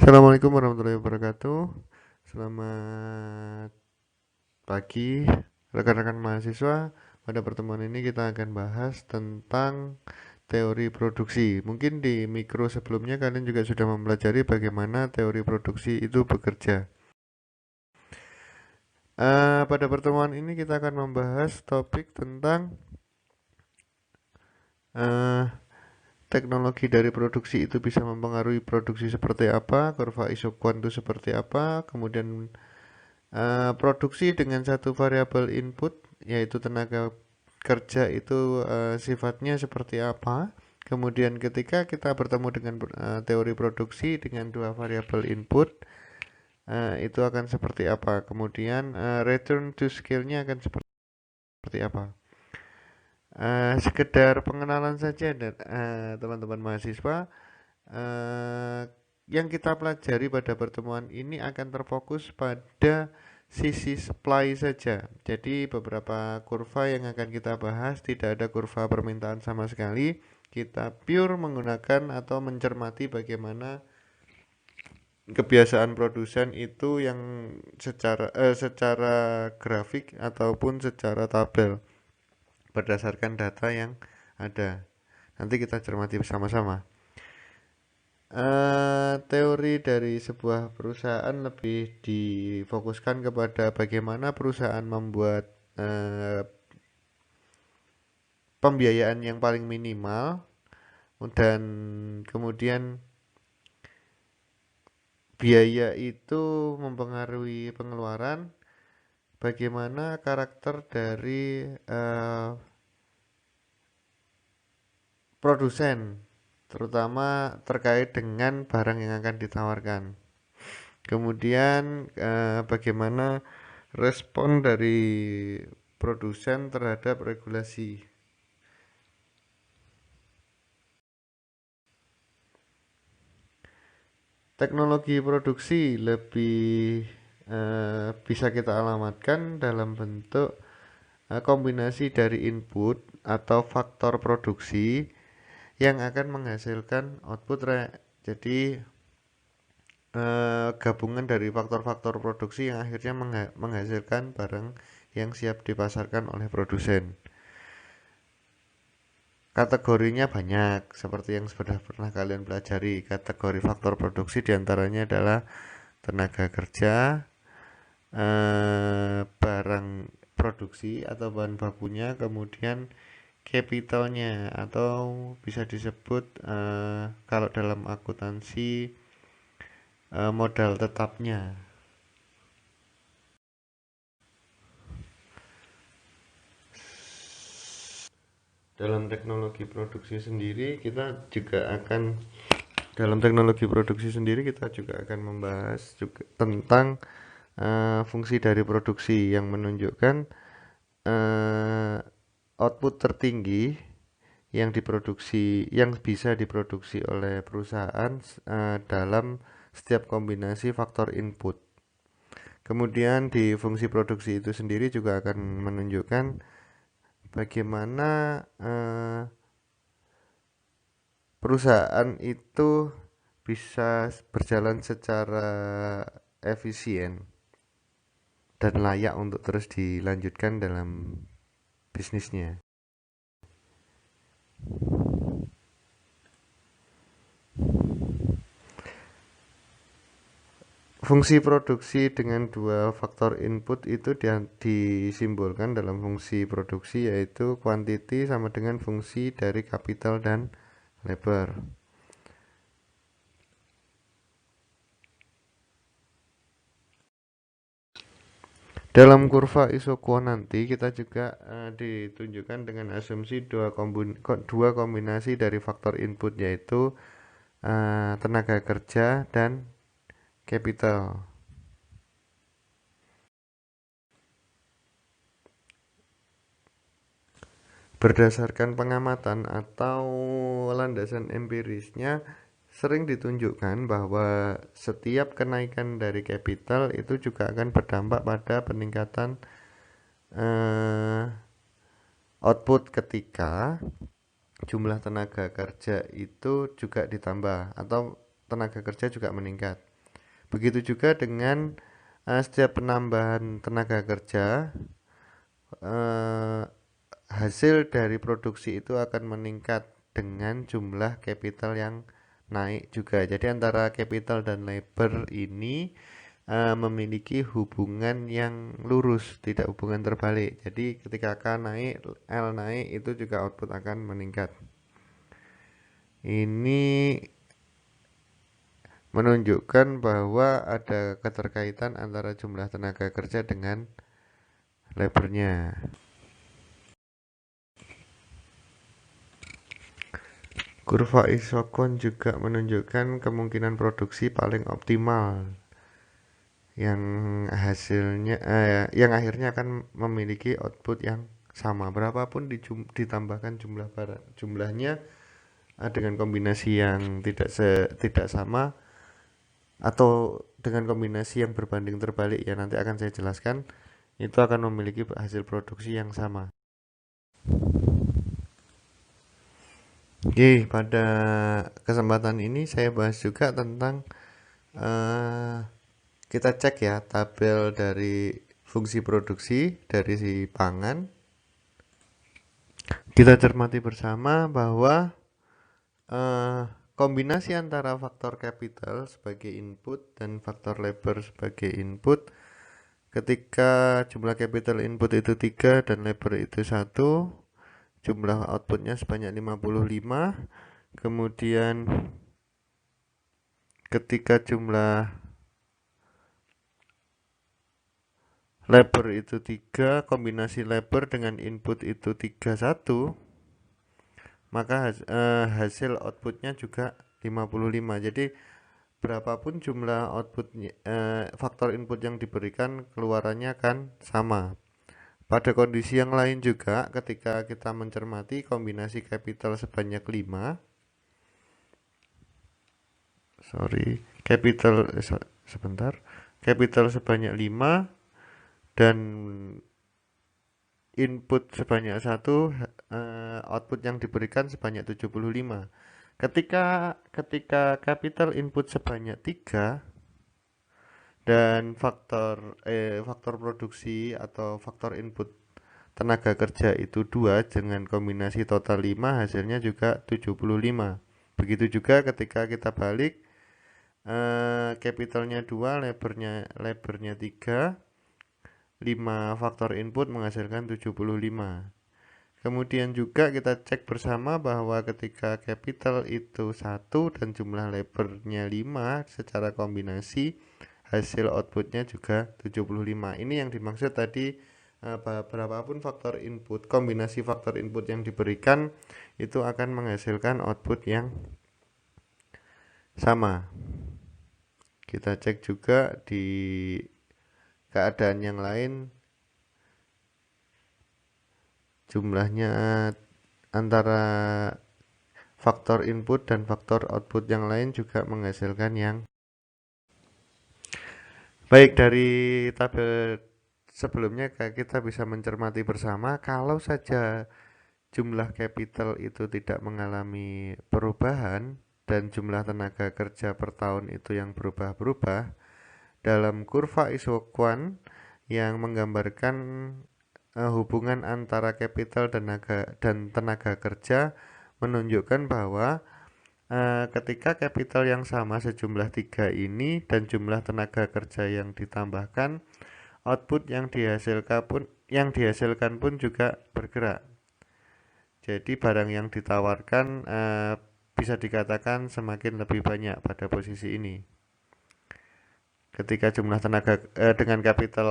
Assalamualaikum warahmatullahi wabarakatuh. Selamat pagi, rekan-rekan mahasiswa. Pada pertemuan ini kita akan bahas tentang teori produksi. Mungkin di mikro sebelumnya kalian juga sudah mempelajari bagaimana teori produksi itu bekerja. Pada pertemuan ini kita akan membahas topik tentang eh, teknologi dari produksi itu bisa mempengaruhi produksi seperti apa, kurva isokuan itu seperti apa, kemudian produksi dengan satu variabel input yaitu tenaga kerja itu sifatnya seperti apa. Kemudian ketika kita bertemu dengan teori produksi dengan dua variabel input itu akan seperti apa. Kemudian return to scale-nya akan seperti apa. Sekedar pengenalan saja dan teman-teman mahasiswa, eh, yang kita pelajari pada pertemuan ini akan terfokus pada sisi supply saja. Jadi beberapa kurva yang akan kita bahas tidak ada kurva permintaan sama sekali. Kita pure menggunakan atau mencermati bagaimana kebiasaan produsen itu yang secara grafik ataupun secara tabel berdasarkan data yang ada. Nanti kita cermati bersama-sama. Teori dari sebuah perusahaan lebih difokuskan kepada bagaimana perusahaan membuat eh, pembiayaan yang paling minimal dan kemudian biaya itu mempengaruhi pengeluaran, bagaimana karakter dari eh, produsen, terutama terkait dengan barang yang akan ditawarkan. Kemudian bagaimana respon dari produsen terhadap regulasi. Teknologi produksi lebih bisa kita alamatkan dalam bentuk kombinasi dari input atau faktor produksi yang akan menghasilkan output. Jadi gabungan dari faktor-faktor produksi yang akhirnya menghasilkan barang yang siap dipasarkan oleh produsen. Kategorinya banyak, seperti yang sudah pernah kalian pelajari. Kategori faktor produksi diantaranya adalah tenaga kerja, barang produksi atau bahan bakunya, kemudian capitalnya atau bisa disebut kalau dalam akuntansi modal tetapnya. Dalam teknologi produksi sendiri kita juga akan dalam teknologi produksi sendiri kita juga akan membahas juga tentang fungsi dari produksi yang menunjukkan uh, output tertinggi yang bisa diproduksi oleh perusahaan dalam setiap kombinasi faktor input. Kemudian di fungsi produksi itu sendiri juga akan menunjukkan bagaimana perusahaan itu bisa berjalan secara efisien dan layak untuk terus dilanjutkan dalam bisnisnya. Fungsi produksi dengan dua faktor input itu disimbolkan dalam fungsi produksi, yaitu quantity sama dengan fungsi dari capital dan labor. Dalam kurva isokuon nanti kita juga ditunjukkan dengan asumsi dua kombinasi dari faktor input, yaitu tenaga kerja dan capital. Berdasarkan pengamatan atau landasan empirisnya sering ditunjukkan bahwa setiap kenaikan dari capital itu juga akan berdampak pada peningkatan output ketika jumlah tenaga kerja itu juga ditambah atau tenaga kerja juga meningkat. Begitu juga dengan setiap penambahan tenaga kerja, eh, hasil dari produksi itu akan meningkat dengan jumlah capital yang naik juga. Jadi antara capital dan labor ini memiliki hubungan yang lurus, tidak hubungan terbalik. Jadi ketika K naik, L naik, itu juga output akan meningkat. Ini menunjukkan bahwa ada keterkaitan antara jumlah tenaga kerja dengan labornya. Kurva isokon juga menunjukkan kemungkinan produksi paling optimal yang hasilnya yang akhirnya akan memiliki output yang sama berapapun ditambahkan jumlahnya dengan kombinasi yang tidak sama atau dengan kombinasi yang berbanding terbalik ya nanti akan saya jelaskan, itu akan memiliki hasil produksi yang sama. Oke, pada kesempatan ini saya bahas juga tentang kita cek ya tabel dari fungsi produksi dari si pangan. Kita cermati bersama bahwa kombinasi antara faktor capital sebagai input dan faktor labor sebagai input, ketika jumlah capital input itu 3 dan labor itu 1, jumlah outputnya sebanyak 55. Kemudian ketika jumlah labor itu 3, kombinasi labor dengan input itu 31, maka hasil outputnya juga 55. Jadi berapapun jumlah outputnya, faktor input yang diberikan keluarannya kan sama. Pada kondisi yang lain juga ketika kita mencermati kombinasi capital sebanyak 5, capital sebanyak 5 dan input sebanyak 1, output yang diberikan sebanyak 75. Ketika capital input sebanyak 3 dan faktor produksi atau faktor input tenaga kerja itu 2 dengan kombinasi total 5, hasilnya juga 75. Begitu juga ketika kita balik, capitalnya 2, labornya 3, 5 faktor input menghasilkan 75. Kemudian juga kita cek bersama bahwa ketika capital itu 1 dan jumlah labornya 5 secara kombinasi, hasil outputnya juga 75. Ini yang dimaksud tadi, berapapun faktor input, kombinasi faktor input yang diberikan itu akan menghasilkan output yang sama. Kita cek juga di keadaan yang lain, jumlahnya antara faktor input dan faktor output yang lain juga menghasilkan yang baik. Dari tabel sebelumnya kita bisa mencermati bersama kalau saja jumlah capital itu tidak mengalami perubahan dan jumlah tenaga kerja per tahun itu yang berubah-berubah, dalam kurva isokwan yang menggambarkan hubungan antara capital dan tenaga kerja menunjukkan bahwa ketika capital yang sama sejumlah 3 ini dan jumlah tenaga kerja yang ditambahkan, output yang dihasilkan pun juga bergerak. Jadi barang yang ditawarkan bisa dikatakan semakin lebih banyak pada posisi ini. Ketika jumlah tenaga dengan capital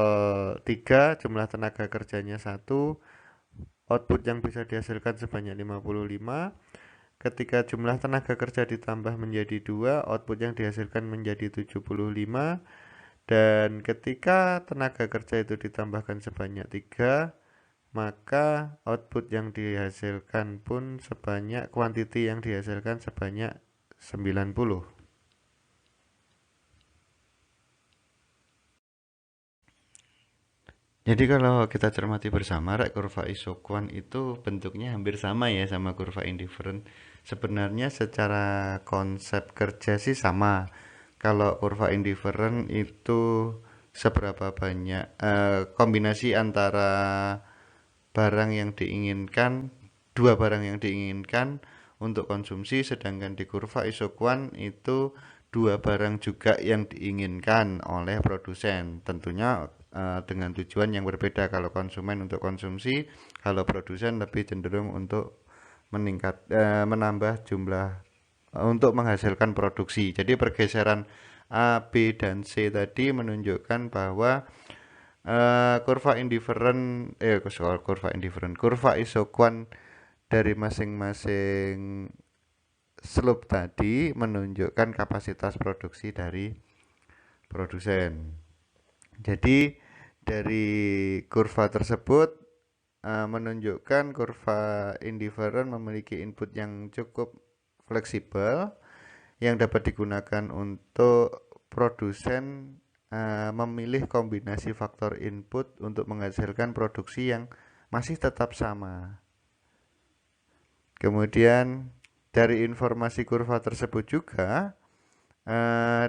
3, jumlah tenaga kerjanya 1, output yang bisa dihasilkan sebanyak 55. Ketika jumlah tenaga kerja ditambah menjadi 2, output yang dihasilkan menjadi 75. Dan ketika tenaga kerja itu ditambahkan sebanyak 3, maka output yang dihasilkan pun kuantiti yang dihasilkan sebanyak 90. Jadi kalau kita cermati bersama, kurva isokwan itu bentuknya hampir sama ya sama kurva indifferent. Sebenarnya secara konsep kerja sih sama, kalau kurva indifferent itu seberapa banyak kombinasi antara barang yang diinginkan, dua barang yang diinginkan untuk konsumsi, sedangkan di kurva isoquant itu dua barang juga yang diinginkan oleh produsen. Tentunya dengan tujuan yang berbeda. Kalau konsumen untuk konsumsi, kalau produsen lebih cenderung untuk menambah jumlah untuk menghasilkan produksi. Jadi pergeseran A, B, dan C tadi menunjukkan bahwa kurva isoquant dari masing-masing slope tadi menunjukkan kapasitas produksi dari produsen. Jadi dari kurva tersebut menunjukkan kurva indifferent memiliki input yang cukup fleksibel yang dapat digunakan untuk produsen memilih kombinasi faktor input untuk menghasilkan produksi yang masih tetap sama. Kemudian dari informasi kurva tersebut juga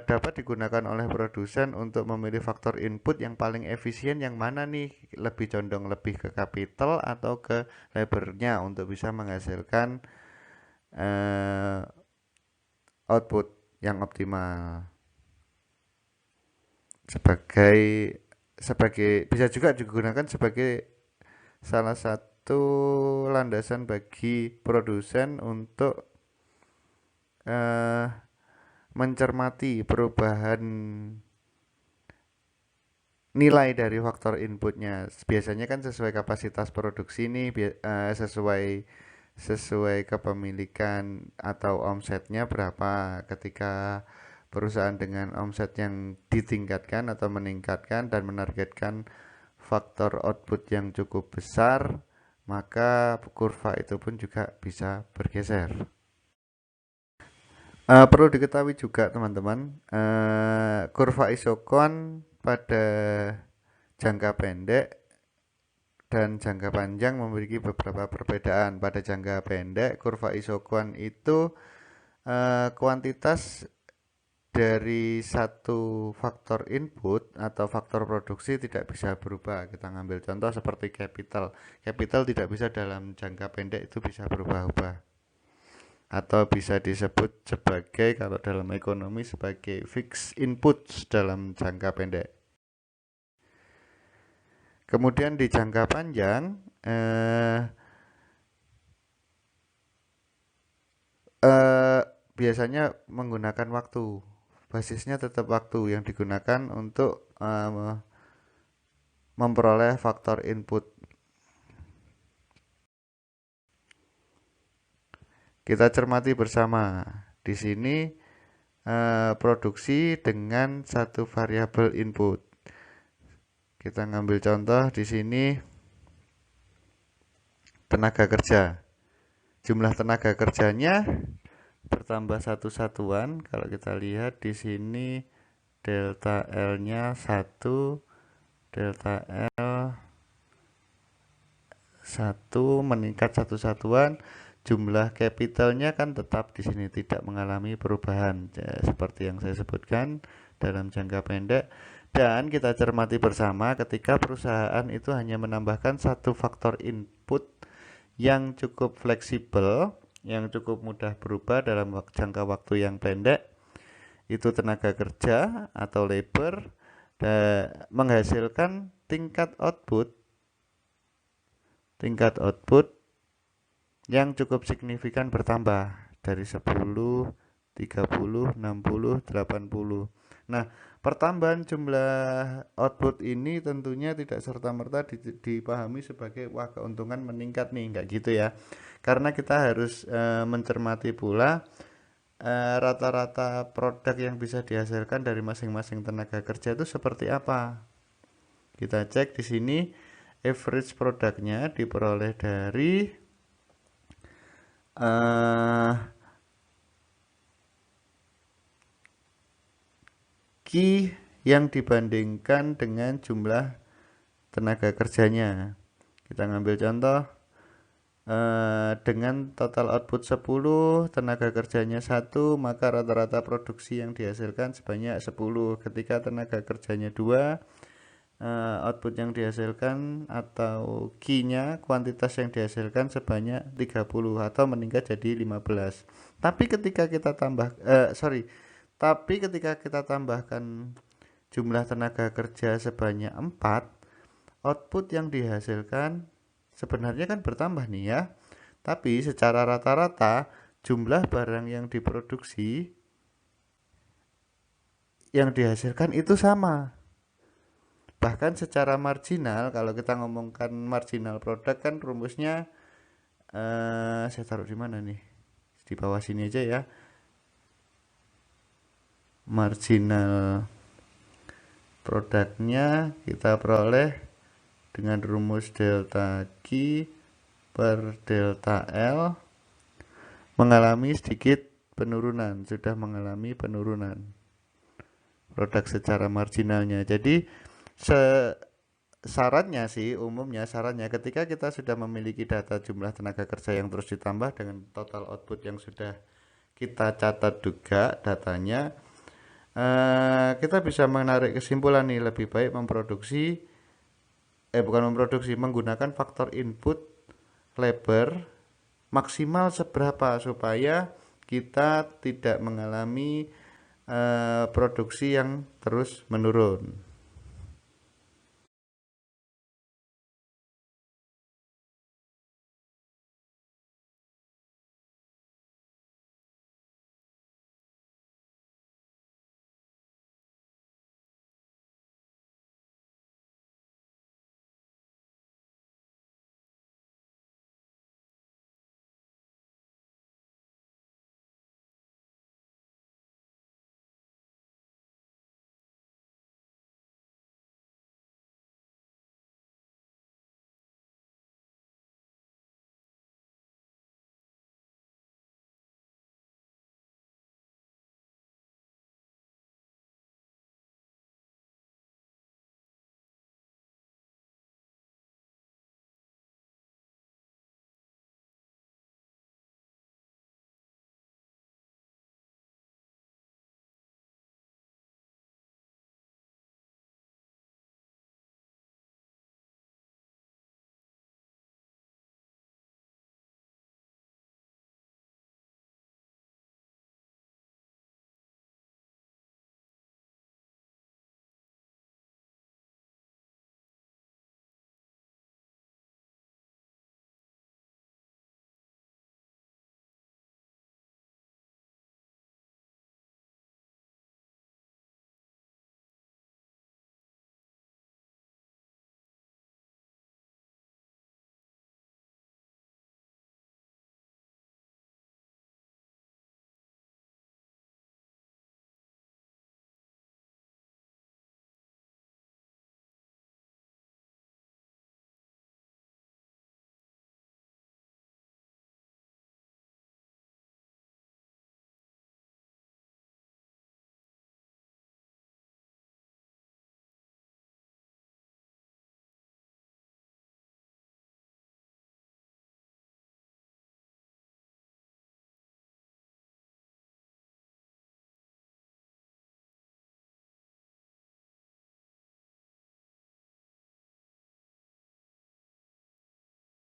dapat digunakan oleh produsen untuk memilih faktor input yang paling efisien yang mana nih, lebih condong lebih ke capital atau ke labornya untuk bisa menghasilkan output yang optimal. Sebagai bisa juga digunakan sebagai salah satu landasan bagi produsen untuk mencermati perubahan nilai dari faktor inputnya. Biasanya kan sesuai kapasitas produksi nih, sesuai kepemilikan atau omsetnya berapa. Ketika perusahaan dengan omset yang ditingkatkan atau meningkatkan dan menargetkan faktor output yang cukup besar, maka kurva itu pun juga bisa bergeser. Perlu diketahui juga teman-teman, kurva isoquant pada jangka pendek dan jangka panjang memiliki beberapa perbedaan. Pada jangka pendek, kurva isoquant itu kuantitas dari satu faktor input atau faktor produksi tidak bisa berubah. Kita ngambil contoh seperti capital. Capital tidak bisa dalam jangka pendek itu bisa berubah-ubah. Atau bisa disebut sebagai, kalau dalam ekonomi, sebagai fixed input dalam jangka pendek. Kemudian di jangka panjang biasanya menggunakan waktu. Basisnya tetap waktu yang digunakan untuk memperoleh faktor input. Kita cermati bersama. Di sini produksi dengan satu variabel input. Kita ngambil contoh di sini tenaga kerja. Jumlah tenaga kerjanya bertambah satu satuan. Kalau kita lihat di sini delta L-nya 1, delta L 1 meningkat satu satuan. Jumlah capitalnya kan tetap di sini tidak mengalami perubahan seperti yang saya sebutkan dalam jangka pendek. Dan kita cermati bersama ketika perusahaan itu hanya menambahkan satu faktor input yang cukup fleksibel, yang cukup mudah berubah dalam jangka waktu yang pendek, itu tenaga kerja atau labor, menghasilkan tingkat output yang cukup signifikan bertambah dari 10, 30, 60, 80. Nah, pertambahan jumlah output ini tentunya tidak serta-merta dipahami sebagai wah keuntungan meningkat nih, enggak gitu ya. Karena kita harus mencermati pula rata-rata produk yang bisa dihasilkan dari masing-masing tenaga kerja itu seperti apa. Kita cek di sini average produknya diperoleh dari key yang dibandingkan dengan jumlah tenaga kerjanya. Kita ngambil contoh dengan total output 10, tenaga kerjanya 1, maka rata-rata produksi yang dihasilkan sebanyak 10. Ketika tenaga kerjanya 2, output yang dihasilkan atau Q-nya, kuantitas yang dihasilkan sebanyak 30 atau meningkat jadi 15. Tapi ketika kita tambahkan jumlah tenaga kerja sebanyak 4, output yang dihasilkan sebenarnya kan bertambah nih ya. Tapi secara rata-rata jumlah barang yang diproduksi yang dihasilkan itu sama. Bahkan secara marginal, kalau kita ngomongkan marginal produk kan rumusnya saya taruh di mana nih? Di bawah sini aja ya. Marginal produknya kita peroleh dengan rumus delta Q per delta L mengalami sedikit penurunan, sudah mengalami penurunan produk secara marginalnya. Jadi syaratnya sih, umumnya syaratnya ketika kita sudah memiliki data jumlah tenaga kerja yang terus ditambah dengan total output yang sudah kita catat juga datanya, kita bisa menarik kesimpulan nih, lebih baik menggunakan faktor input labor maksimal seberapa supaya kita tidak mengalami produksi yang terus menurun.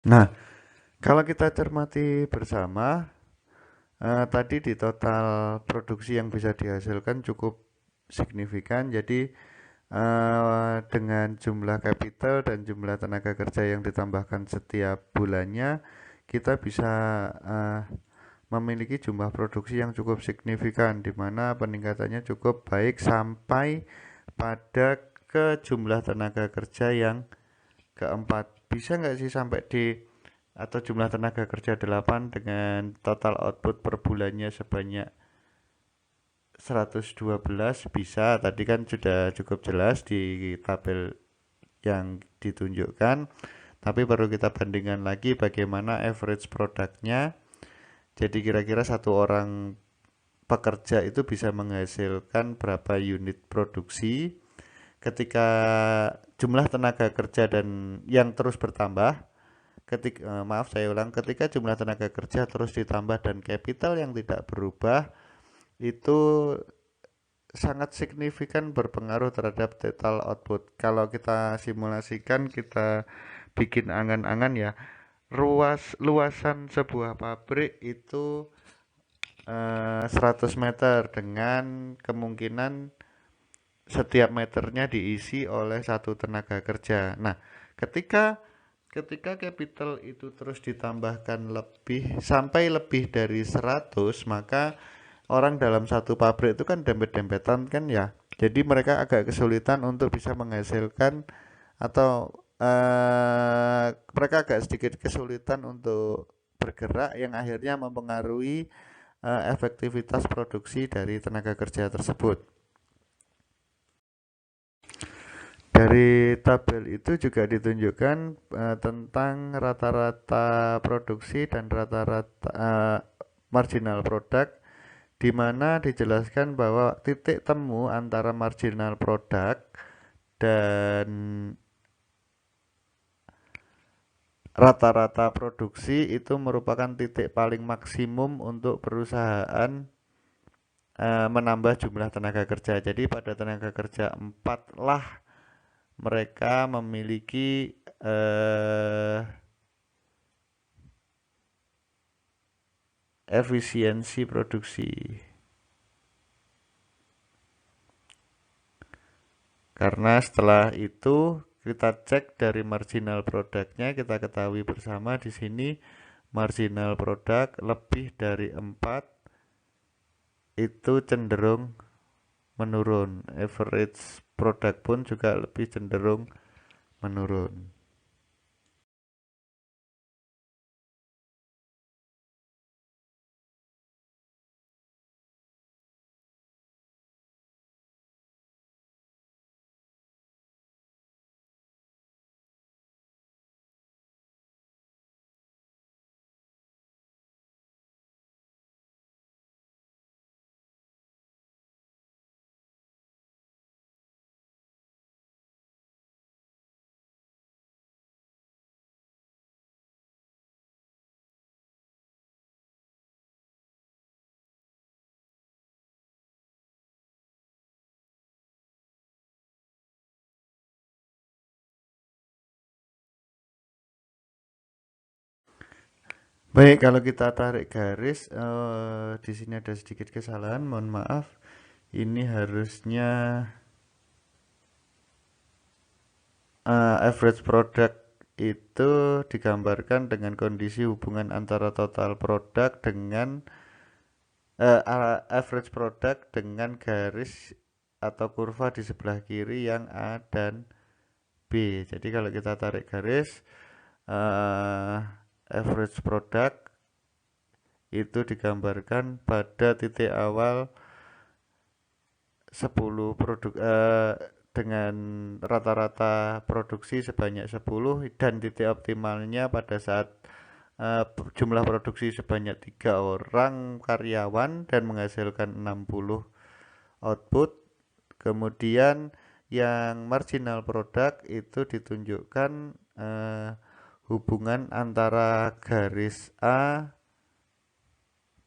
Nah, kalau kita cermati bersama, tadi di total produksi yang bisa dihasilkan cukup signifikan. Jadi dengan jumlah capital dan jumlah tenaga kerja yang ditambahkan setiap bulannya, kita bisa memiliki jumlah produksi yang cukup signifikan, di mana peningkatannya cukup baik sampai pada ke jumlah tenaga kerja yang keempat. Bisa nggak sih sampai di atau jumlah tenaga kerja 8 dengan total output per bulannya sebanyak 112? Bisa, tadi kan sudah cukup jelas di tabel yang ditunjukkan, tapi perlu kita bandingkan lagi bagaimana average produknya. Jadi kira-kira satu orang pekerja itu bisa menghasilkan berapa unit produksi ketika jumlah tenaga kerja dan yang terus bertambah. maaf saya ulang, ketika jumlah tenaga kerja terus ditambah dan capital yang tidak berubah, itu sangat signifikan berpengaruh terhadap total output. Kalau kita simulasikan, kita bikin angan-angan ya, luasan sebuah pabrik itu 100 meter dengan kemungkinan setiap meternya diisi oleh satu tenaga kerja. Nah, ketika ketika capital itu terus ditambahkan lebih sampai lebih dari 100, maka orang dalam satu pabrik itu kan dempet-dempetan kan ya. Jadi mereka agak kesulitan untuk bisa menghasilkan atau mereka agak sedikit kesulitan untuk bergerak yang akhirnya mempengaruhi efektivitas produksi dari tenaga kerja tersebut. Dari tabel itu juga ditunjukkan tentang rata-rata produksi dan rata-rata marginal product, di mana dijelaskan bahwa titik temu antara marginal product dan rata-rata produksi itu merupakan titik paling maksimum untuk perusahaan menambah jumlah tenaga kerja. Jadi pada tenaga kerja 4 lah mereka memiliki efisiensi produksi. Karena setelah itu kita cek dari marginal produknya, kita ketahui bersama di sini marginal produk lebih dari 4 itu cenderung menurun. Average produk pun juga lebih cenderung menurun. Baik, kalau kita tarik garis, di sini ada sedikit kesalahan, mohon maaf. Ini harusnya average product itu digambarkan dengan kondisi hubungan antara total produk dengan average product dengan garis atau kurva di sebelah kiri yang A dan B. Jadi kalau kita tarik garis, average product itu digambarkan pada titik awal 10 produk dengan rata-rata produksi sebanyak 10 dan titik optimalnya pada saat jumlah produksi sebanyak 3 orang karyawan dan menghasilkan 60 output. Kemudian yang marginal product itu ditunjukkan hubungan antara garis A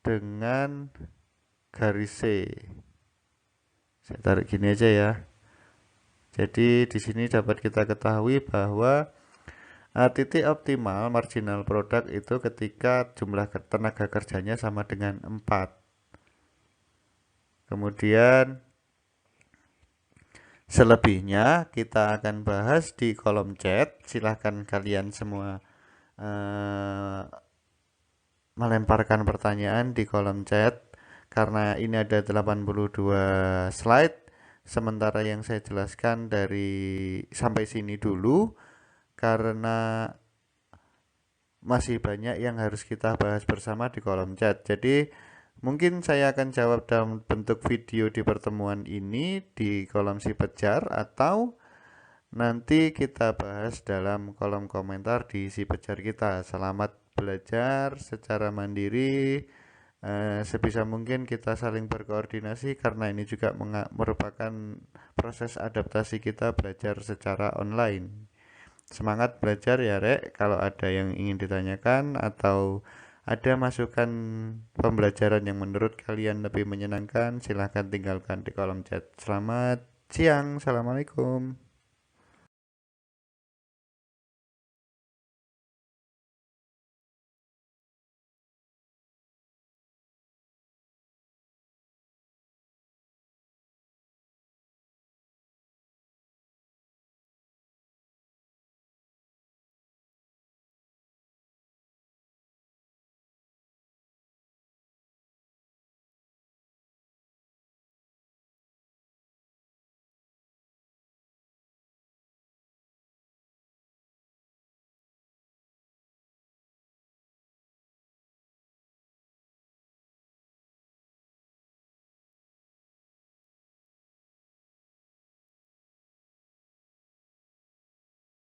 dengan garis C. Saya tarik gini aja ya. Jadi di sini dapat kita ketahui bahwa titik optimal marginal product itu ketika jumlah tenaga kerjanya sama dengan 4. Kemudian selebihnya kita akan bahas di kolom chat. Silahkan kalian semua melemparkan pertanyaan di kolom chat. Karena ini ada 82 slide, sementara yang saya jelaskan dari sampai sini dulu karena masih banyak yang harus kita bahas bersama di kolom chat. Jadi mungkin saya akan jawab dalam bentuk video di pertemuan ini di kolom si pejar, atau nanti kita bahas dalam kolom komentar di si pejar kita. Selamat belajar secara mandiri. Sebisa mungkin kita saling berkoordinasi karena ini juga merupakan proses adaptasi kita belajar secara online. Semangat belajar ya, Rek. Kalau ada yang ingin ditanyakan atau ada masukan pembelajaran yang menurut kalian lebih menyenangkan, silahkan tinggalkan di kolom chat. Selamat siang, Assalamualaikum.